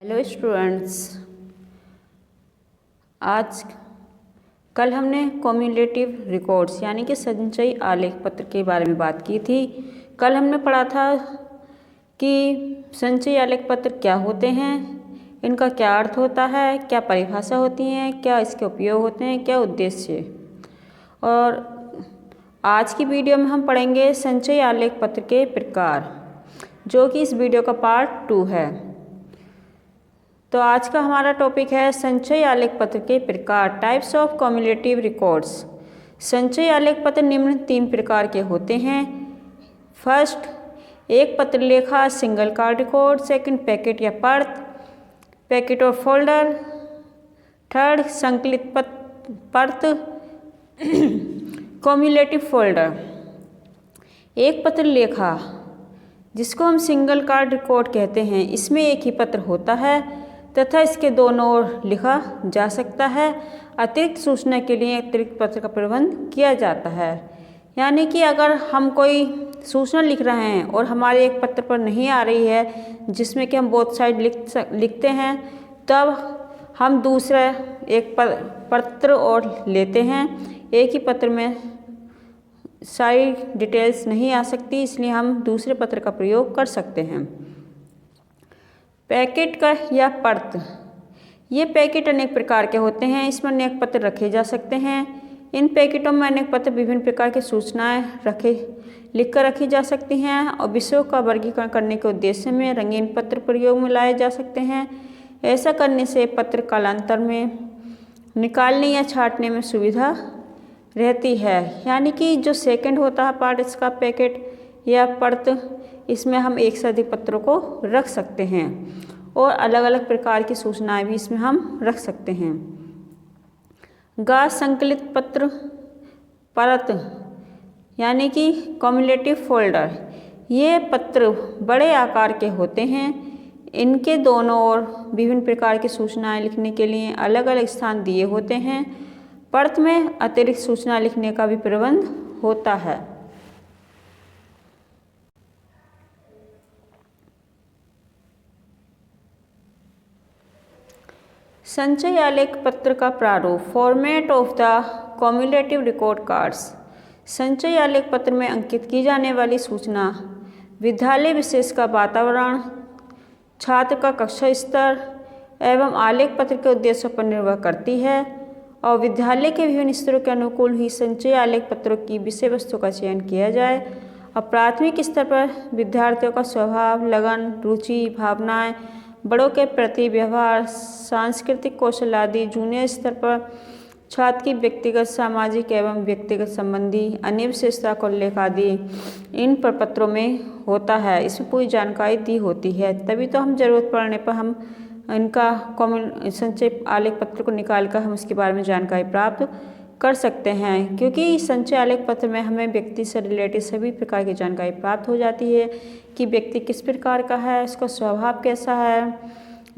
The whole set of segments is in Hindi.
हेलो स्टूडेंट्स, कल हमने कम्युलेटिव रिकॉर्ड्स यानी कि संचयी आलेख पत्र के बारे में बात की थी। कल हमने पढ़ा था कि संचयी आलेख पत्र क्या होते हैं, इनका क्या अर्थ होता है, क्या परिभाषा होती है, क्या इसके उपयोग होते हैं, क्या उद्देश्य। और आज की वीडियो में हम पढ़ेंगे संचयी आलेख पत्र के प्रकार, जो कि इस वीडियो का पार्ट 2 है। तो आज का हमारा टॉपिक है संचयी आलेख पत्र के प्रकार, टाइप्स ऑफ कम्युलेटिव रिकॉर्ड्स। संचयी आलेख पत्र निम्न 3 प्रकार के होते हैं। फर्स्ट, एक पत्र लेखा single card record. Second, packet या पैकेट और फोल्डर। थर्ड, संकलित पत्र कम्युलेटिव फोल्डर। एक पत्र लेखा, जिसको हम सिंगल कार्ड रिकॉर्ड कहते हैं, इसमें एक ही पत्र होता है तथा इसके दोनों ओर लिखा जा सकता है। अतिरिक्त सूचना के लिए अतिरिक्त पत्र का प्रबंध किया जाता है। यानी कि अगर हम कोई सूचना लिख रहे हैं और हमारे एक पत्र पर नहीं आ रही है, जिसमें कि हम बोथ साइड लिखते हैं, तब हम दूसरा एक पत्र और लेते हैं। एक ही पत्र में सारी डिटेल्स नहीं आ सकती, इसलिए हम दूसरे पत्र का प्रयोग कर सकते हैं। पैकेट का या पत्र, ये पैकेट अनेक प्रकार के होते हैं। इसमें अनेक पत्र रखे जा सकते हैं। इन पैकेटों में अनेक पत्र विभिन्न प्रकार की सूचनाएं लिखकर रखी जा सकती हैं और विषयों का वर्गीकरण करने के उद्देश्य में रंगीन पत्र प्रयोग में लाए जा सकते हैं। ऐसा करने से पत्र कालांतर में निकालने या छांटने में सुविधा रहती है। यानी कि जो सेकंड होता है पार्ट इसका, पैकेट या पत्र, इसमें हम एक से अधिक पत्रों को रख सकते हैं और अलग अलग प्रकार की सूचनाएं भी इसमें हम रख सकते हैं। संकलित परत यानी कि कम्युलेटिव फोल्डर, ये पत्र बड़े आकार के होते हैं। इनके दोनों ओर विभिन्न प्रकार की सूचनाएं लिखने के लिए अलग अलग स्थान दिए होते हैं। परत में अतिरिक्त सूचना लिखने का भी प्रबंध होता है। संचयी आलेख पत्र का प्रारूप, format of the cumulative record cards. संचयी आलेख पत्र में अंकित की जाने वाली सूचना विद्यालय विशेष का वातावरण, छात्र का कक्षा स्तर एवं आलेख पत्र के उद्देश्यों पर निर्भर करती है और विद्यालय के विभिन्न स्तरों के अनुकूल ही संचयी आलेख पत्रों की विषय वस्तु का चयन किया जाए। और प्राथमिक स्तर पर विद्यार्थियों का स्वभाव, लगन, रुचि, भावनाएं, बड़ों के प्रति व्यवहार, सांस्कृतिक कौशल आदि। जूनियर स्तर पर छात्र की व्यक्तिगत, सामाजिक एवं व्यक्तिगत संबंधी अन्य विशेषता को उल्लेख आदि इन प्रपत्रों में होता है। इसमें पूरी जानकारी दी होती है, तभी तो हम जरूरत पड़ने पर हम इनका संचय आलेख पत्र को निकाल कर हम उसके बारे में जानकारी प्राप्त कर सकते हैं। क्योंकि संचय आलेख पत्र में हमें व्यक्ति से रिलेटेड सभी प्रकार की जानकारी प्राप्त हो जाती है कि व्यक्ति किस प्रकार का है, उसका स्वभाव कैसा है,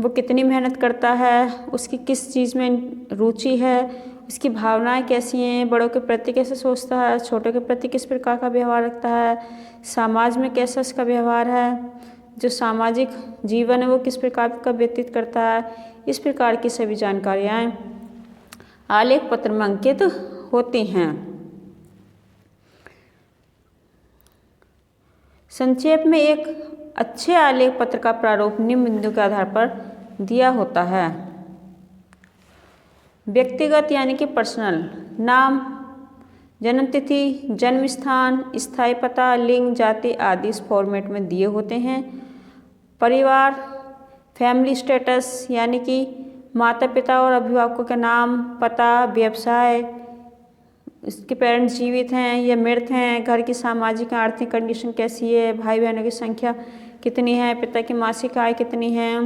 वो कितनी मेहनत करता है, उसकी किस चीज़ में रुचि है, उसकी भावनाएं कैसी हैं, बड़ों के प्रति कैसे सोचता है, छोटों के प्रति किस प्रकार का व्यवहार रखता है, समाज में कैसा उसका व्यवहार है, जो सामाजिक जीवन है वो किस प्रकार का व्यतीत करता है। इस प्रकार की सभी जानकारियाँ आलेख पत्र में अंकित होती हैं। संक्षेप में एक अच्छे आलेख पत्र का प्रारूप निम्न बिंदु के आधार पर दिया होता है। व्यक्तिगत यानी कि पर्सनल, नाम, जन्म तिथि, जन्म स्थान, स्थायी पता, लिंग, जाति आदि इस फॉर्मेट में दिए होते हैं। परिवार, फैमिली स्टेटस यानी कि माता पिता और अभिभावकों के नाम, पता, व्यवसाय, इसके पेरेंट्स जीवित हैं या मृत हैं, घर की सामाजिक आर्थिक कंडीशन कैसी है, भाई बहनों की संख्या कितनी है, पिता की मासिक आय कितनी है,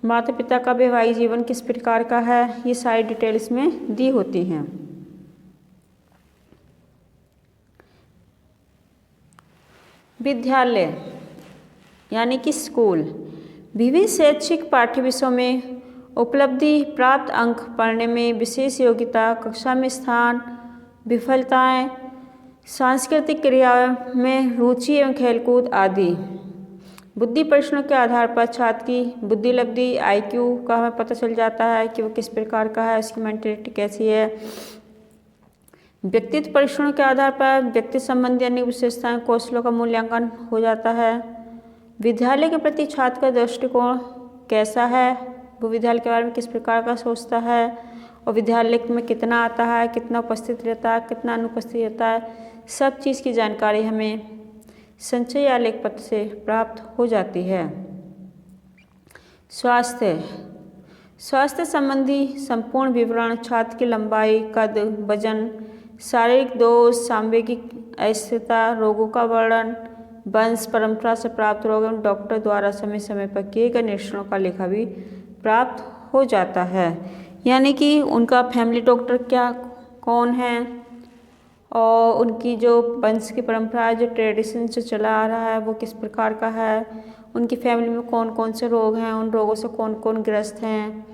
माता पिता का वैवाहिक जीवन किस प्रकार का है, ये सारी डिटेल्स में दी होती हैं। विद्यालय यानी कि स्कूल, विभिन्न शैक्षिक पाठ्य विषयों में उपलब्धि, प्राप्त अंक, पढ़ने में विशेष योग्यता, कक्षा में स्थान, विफलताएं, सांस्कृतिक क्रिया में रुचि एवं खेलकूद आदि। बुद्धि परीक्षणों के आधार पर छात्र की बुद्धि लब्धि IQ का हमें पता चल जाता है कि वो किस प्रकार का है, उसकी मेंटेलिटी कैसी है। व्यक्तित्व परीक्षणों के आधार पर व्यक्ति संबंधी अनेक विशेषताएं कौशलों का मूल्यांकन हो जाता है। विद्यालय के प्रति छात्र का दृष्टिकोण कैसा है, वो विद्यालय के बारे में किस प्रकार का सोचता है और विद्यालय में कितना आता है, कितना उपस्थित रहता है, कितना अनुपस्थित रहता है, सब चीज़ की जानकारी हमें संचय आलेख पत्र से प्राप्त हो जाती है। स्वास्थ्य संबंधी संपूर्ण विवरण छात्र की लंबाई, कद, वजन, शारीरिक दोष, सांवेगिक अस्थिरता, रोगों का वर्णन, वंश परंपरा से प्राप्त रोग एवं डॉक्टर द्वारा समय समय पर किए गए निरीक्षणों का लेखा भी प्राप्त हो जाता है। यानी कि उनका फैमिली डॉक्टर क्या कौन है और उनकी जो वंश की परंपरा है, जो ट्रेडिशन से चला आ रहा है, वो किस प्रकार का है, उनकी फैमिली में कौन कौन से रोग हैं, उन रोगों से कौन कौन ग्रस्त हैं,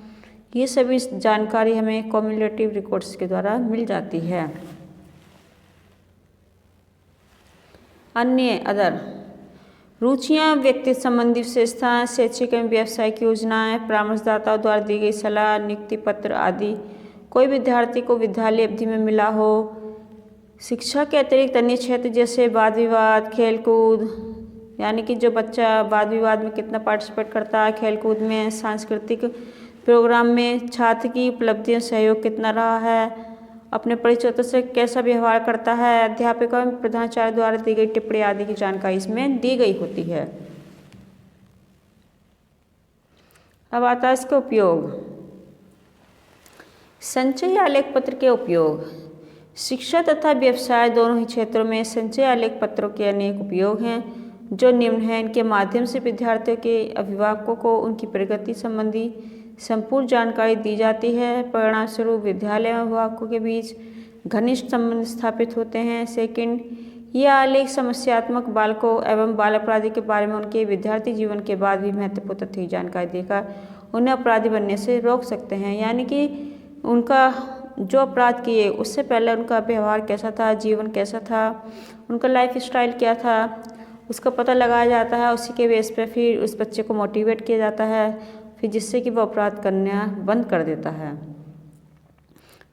ये सभी जानकारी हमें कम्युलेटिव रिकॉर्ड्स के द्वारा मिल जाती है। अन्य अदर रुचियाँ, व्यक्ति संबंधी विशेषताएं, शैक्षिक एवं व्यावसायिक योजनाएं, परामर्शदाताओं द्वारा दी गई सलाह, नियुक्ति पत्र आदि। कोई विद्यार्थी को विद्यालय अवधि में मिला हो। शिक्षा के अतिरिक्त अन्य क्षेत्र जैसे वाद विवाद, खेलकूद, यानी कि जो बच्चा वाद विवाद में कितना पार्टिसिपेट करता है, खेलकूद में, सांस्कृतिक प्रोग्राम में छात्र की उपलब्धियों सहयोग कितना रहा है, अपने परिचितों से कैसा व्यवहार करता है, अध्यापकों एवं प्रधानाचार्य द्वारा दी गई टिप्पणी आदि की जानकारी इसमें दी गई होती है। अब आता है इसका उपयोग। संचय आलेख पत्र के उपयोग। शिक्षा तथा व्यवसाय दोनों ही क्षेत्रों में संचय आलेख पत्रों के अनेक उपयोग हैं, जो निम्न हैं। इनके माध्यम से विद्यार्थियों के अभिभावकों को उनकी प्रगति संबंधी संपूर्ण जानकारी दी जाती है। परिणाम स्वरूप विद्यालय एवं अभिभावकों के बीच घनिष्ठ संबंध स्थापित होते हैं। सेकंड, यह आलेख समस्यात्मक बालकों एवं बाल अपराधी के बारे में उनके विद्यार्थी जीवन के बाद भी महत्वपूर्ण तथ्य जानकारी देकर उन्हें अपराधी बनने से रोक सकते हैं। यानी कि उनका जो अपराध किए उससे पहले उनका व्यवहार कैसा था, जीवन कैसा था, उनका लाइफ स्टाइल क्या था, उसका पता लगाया जाता है। उसी के बेस पे फिर उस बच्चे को मोटिवेट किया जाता है, फिर जिससे कि वो अपराध करना बंद कर देता है।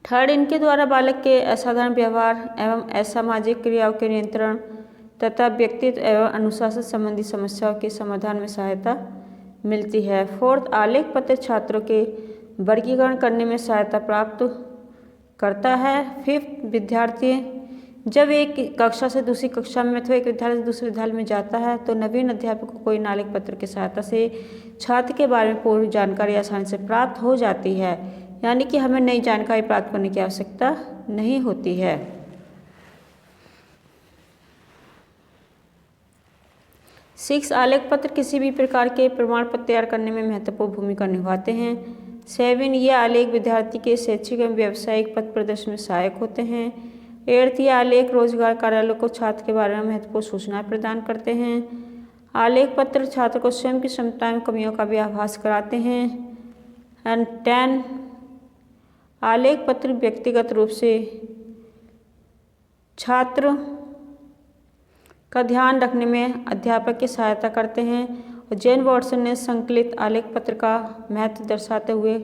थर्ड, इनके द्वारा बालक के असाधारण व्यवहार एवं असामाजिक क्रियाओं के नियंत्रण तथा व्यक्तित्व एवं अनुशासन संबंधी समस्याओं के समाधान में सहायता मिलती है। फोर्थ, आलेख पत्र छात्रों के वर्गीकरण करने में सहायता प्राप्त करता है। फिफ्थ, विद्यार्थी जब एक कक्षा से दूसरी कक्षा में अथवा एक विद्यालय से दूसरे विद्यालय में जाता है तो नवीन अध्यापक को इन आलेख पत्र की सहायता से छात्र के बारे में पूरी जानकारी आसानी से प्राप्त हो जाती है। यानी कि हमें नई जानकारी प्राप्त करने की आवश्यकता नहीं होती है। सिक्स, आलेख पत्र किसी भी प्रकार के प्रमाण पत्र तैयार करने में महत्वपूर्ण भूमिका निभाते हैं। सेवन, ये आलेख विद्यार्थी के शैक्षिक एवं व्यावसायिक पथ प्रदर्शन में सहायक होते हैं। एट्थ, ये आलेख रोजगार कार्यालयों को छात्र के बारे में महत्वपूर्ण सूचनाएं प्रदान करते हैं। आलेख पत्र छात्र को स्वयं की क्षमता एवं कमियों का भी आभास कराते हैं। एंड 10, आलेख पत्र व्यक्तिगत रूप से छात्र का ध्यान रखने में अध्यापक की सहायता करते हैं। और जेन वॉटसन ने संकलित आलेख पत्र का महत्व दर्शाते हुए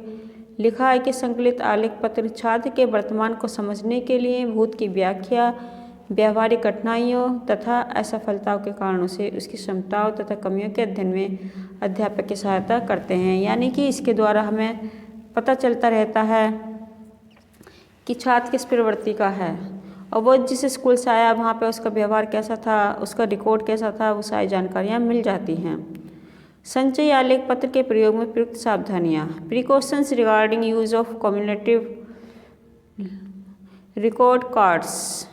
लिखा है कि संकलित आलेख पत्र छात्र के वर्तमान को समझने के लिए भूत की व्याख्या, व्यावहारिक कठिनाइयों तथा असफलताओं के कारणों से उसकी क्षमताओं तथा कमियों के अध्ययन में अध्यापक की सहायता करते हैं। यानी कि इसके द्वारा हमें पता चलता रहता है कि छात्र किस प्रवृत्ति का है और वो जिस स्कूल से आया वहाँ पे उसका व्यवहार कैसा था, उसका रिकॉर्ड कैसा था, वो सारी जानकारियाँ मिल जाती हैं। संचय आलेख पत्र के प्रयोग में प्रयुक्त सावधानियाँ। Precautions regarding use of cumulative record cards.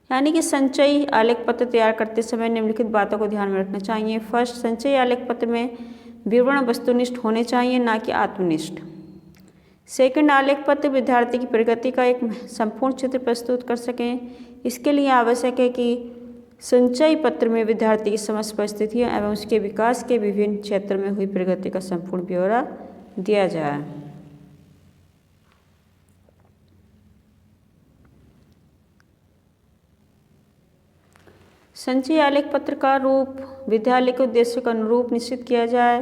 यानी कि संचय आलेख पत्र तैयार करते समय निम्नलिखित बातों को ध्यान में रखना चाहिए। फर्स्ट, संचय आलेख पत्र में विवरण वस्तुनिष्ठ होने चाहिए, ना कि आत्मनिष्ठ। सेकंड, आलेख पत्र विद्यार्थी की प्रगति का एक संपूर्ण चित्र प्रस्तुत कर सकें। इसके लिए आवश्यक है कि संचय पत्र में विद्यार्थी की समस्त परिस्थितियों एवं उसके विकास के विभिन्न क्षेत्र में हुई प्रगति का संपूर्ण ब्यौरा दिया जाए। संचयी आलेख पत्र का रूप विद्यालय के उद्देश्य के अनुरूप निश्चित किया जाए।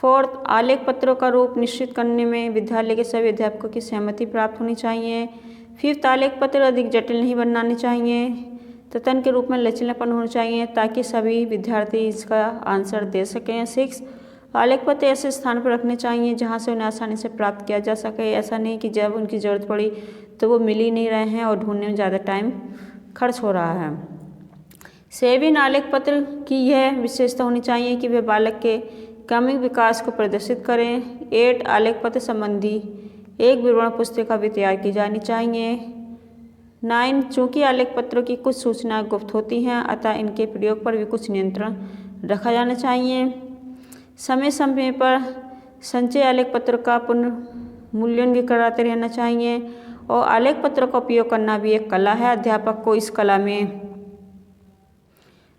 4th, आलेख पत्रों का रूप निश्चित करने में विद्यालय के सभी अध्यापकों की सहमति प्राप्त होनी चाहिए। 5th, आलेख पत्र अधिक जटिल नहीं बनाने चाहिए, तथन के रूप में लचीलापन होना चाहिए ताकि सभी विद्यार्थी इसका आंसर दे सकें। 6, आलेख पत्र ऐसे स्थान पर रखने चाहिए जहां से उन्हें आसानी से प्राप्त किया जा सके। ऐसा नहीं कि जब उनकी ज़रूरत पड़ी तो वो मिल ही नहीं रहे हैं और ढूंढने में ज़्यादा टाइम खर्च हो रहा है। 7, आलेख पत्र की यह विशेषता होनी चाहिए कि वे बालक के क्रमिक विकास को प्रदर्शित करें। 8, आलेख पत्र संबंधी एक विवरण पुस्तिका भी तैयार की जानी चाहिए। 9, चूँकि आलेख पत्रों की कुछ सूचनाएं गुप्त होती हैं अतः इनके प्रयोग पर भी कुछ नियंत्रण रखा जाना चाहिए। समय समय पर संचय आलेख पत्र का पुनर्मूल्यांकन भी कराते रहना चाहिए और आलेख पत्रों का उपयोग करना भी एक कला है। अध्यापक को इस कला में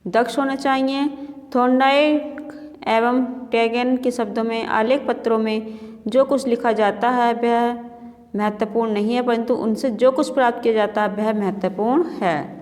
दक्ष होना चाहिए। थॉर्नडाइक एवं टैगेन के शब्दों में आलेख पत्रों में जो कुछ लिखा जाता है वह महत्वपूर्ण नहीं है, परंतु उनसे जो कुछ प्राप्त किया जाता है वह महत्वपूर्ण है।